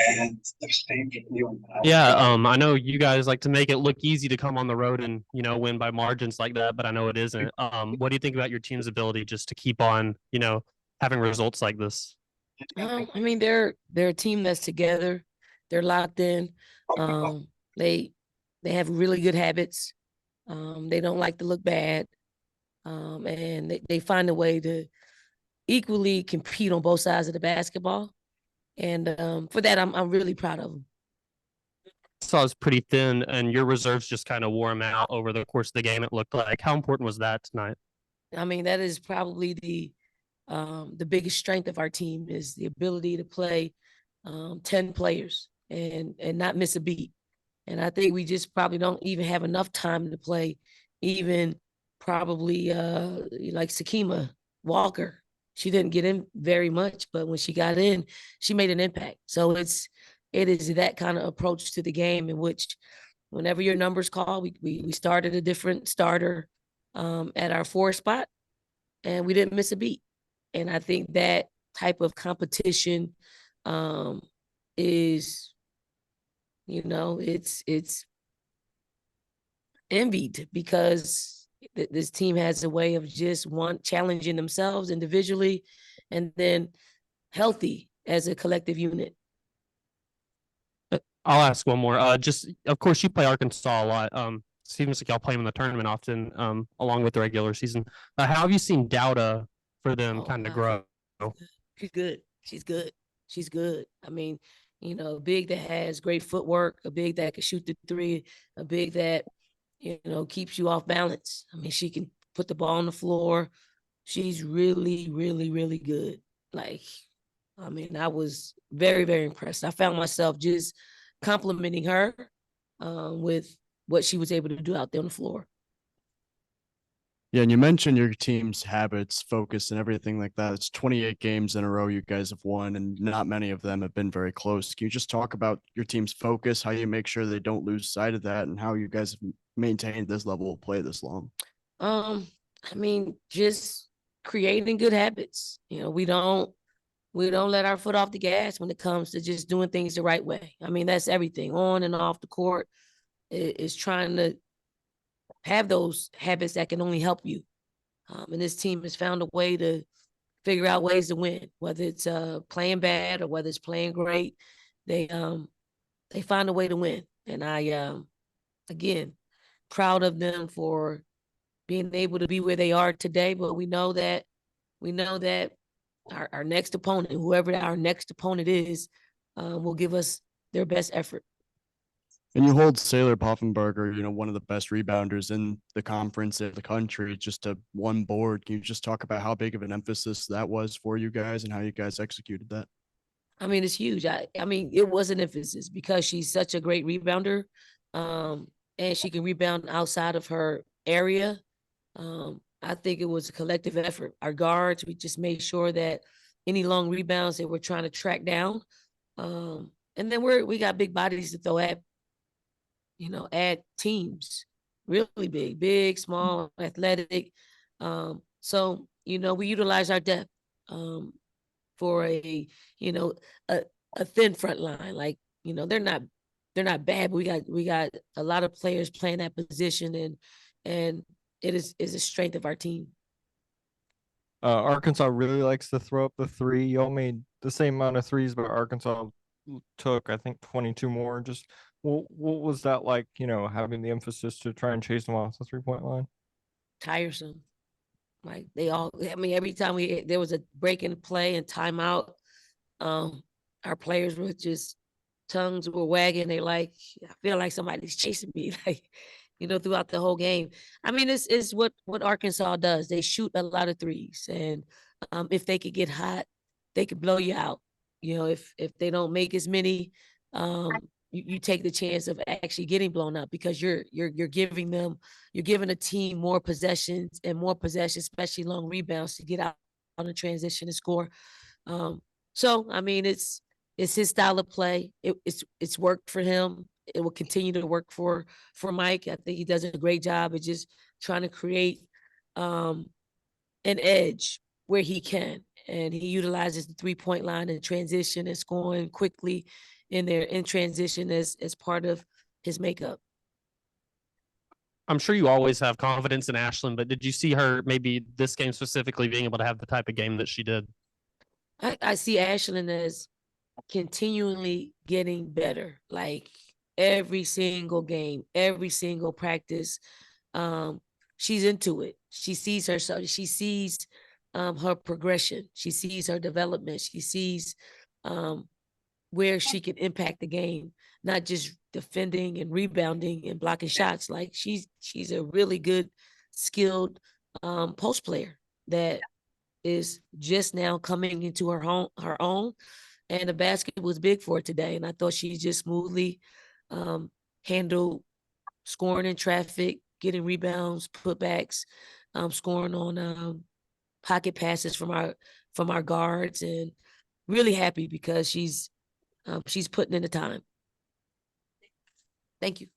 and the same feeling. Yeah, I know you guys like to make it look easy to come on the road and win by margins like that, but I know it isn't. What do you think about your team's ability just to keep on having results like this? I mean, they're a team that's together. They're locked in. Um, they they have really good habits. They don't like to look bad. And they find a way to equally compete on both sides of the basketball. And for that, I'm really proud of them. Saw was pretty thin, and your reserves just kind of wore them out over the course of the game. It looked like. How important was that tonight? I mean, that is probably the biggest strength of our team is the ability to play 10 players and not miss a beat. And I think we just probably don't even have enough time to play even probably like Sakima Walker. She didn't get in very much, but when she got in, she made an impact. So it is that kind of approach to the game in which whenever your numbers call, we started a different starter at our 4 spot and we didn't miss a beat. And I think that type of competition is, it's envied because this team has a way of just challenging themselves individually and then healthy as a collective unit. I'll ask one more. Just of course you play Arkansas a lot. Seems like y'all play them in the tournament often, along with the regular season. How have you seen Douda for them kind of grow? She's good. She's good. She's good. I mean, a big that has great footwork, a big that can shoot the three, a big that, keeps you off balance. I mean, she can put the ball on the floor. She's really, really, really good. Like, I mean, I was very, very impressed. I found myself just complimenting her with what she was able to do out there on the floor. Yeah, and you mentioned your team's habits, focus, and everything like that. It's 28 games in a row you guys have won, and not many of them have been very close. Can you just talk about your team's focus, how you make sure they don't lose sight of that, and how you guys have maintained this level of play this long? I mean, just creating good habits. We don't let our foot off the gas when it comes to just doing things the right way. I mean, that's everything on and off the court is trying to have those habits that can only help you. And this team has found a way to figure out ways to win, whether it's playing bad or whether it's playing great. They find a way to win. And I again, proud of them for being able to be where they are today. But we know that our next opponent, whoever our next opponent is, will give us their best effort. And you hold Sailor Poffenberger, one of the best rebounders in the conference in the country, just to one board. Can you just talk about how big of an emphasis that was for you guys and how you guys executed that? I mean, it's huge. I mean, it was an emphasis because she's such a great rebounder, and she can rebound outside of her area. I think it was a collective effort. Our guards, we just made sure that any long rebounds that we're trying to track down, and then we got big bodies to throw at teams, really big, small, athletic. So, we utilize our depth for a thin front line. Like, they're not bad, but we got a lot of players playing that position and it is a strength of our team. Arkansas really likes to throw up the three. Y'all made the same amount of threes, but Arkansas took, I think, 22 more. Just what was that like, having the emphasis to try and chase them off the 3-point line? Tiresome. Like every time there was a break in play and timeout, our players were just, tongues were wagging. They I feel like somebody's chasing me, throughout the whole game. I mean, it's what Arkansas does. They shoot a lot of threes, and if they could get hot, they could blow you out. If they don't make as many, you take the chance of actually getting blown up because you're giving a team more possessions, especially long rebounds to get out on a transition and score. So I mean, it's his style of play. It's worked for him. It will continue to work for Mike. I think he does a great job of just trying to create an edge where he can. and he utilizes the 3-point line in transition and scoring quickly in transition as part of his makeup. I'm sure you always have confidence in Ashlyn, but did you see her maybe this game specifically being able to have the type of game that she did? I see Ashlyn as continually getting better, like every single game, every single practice. She's into it. She sees herself. She sees her progression. She sees her development. She sees where she can impact the game, not just defending and rebounding and blocking shots. Like she's a really good, skilled post player that is just now coming into her own. And the basket was big for her today. And I thought she just smoothly handled scoring in traffic, getting rebounds, putbacks, scoring on pocket passes from our guards, and really happy because she's putting in the time. Thank you.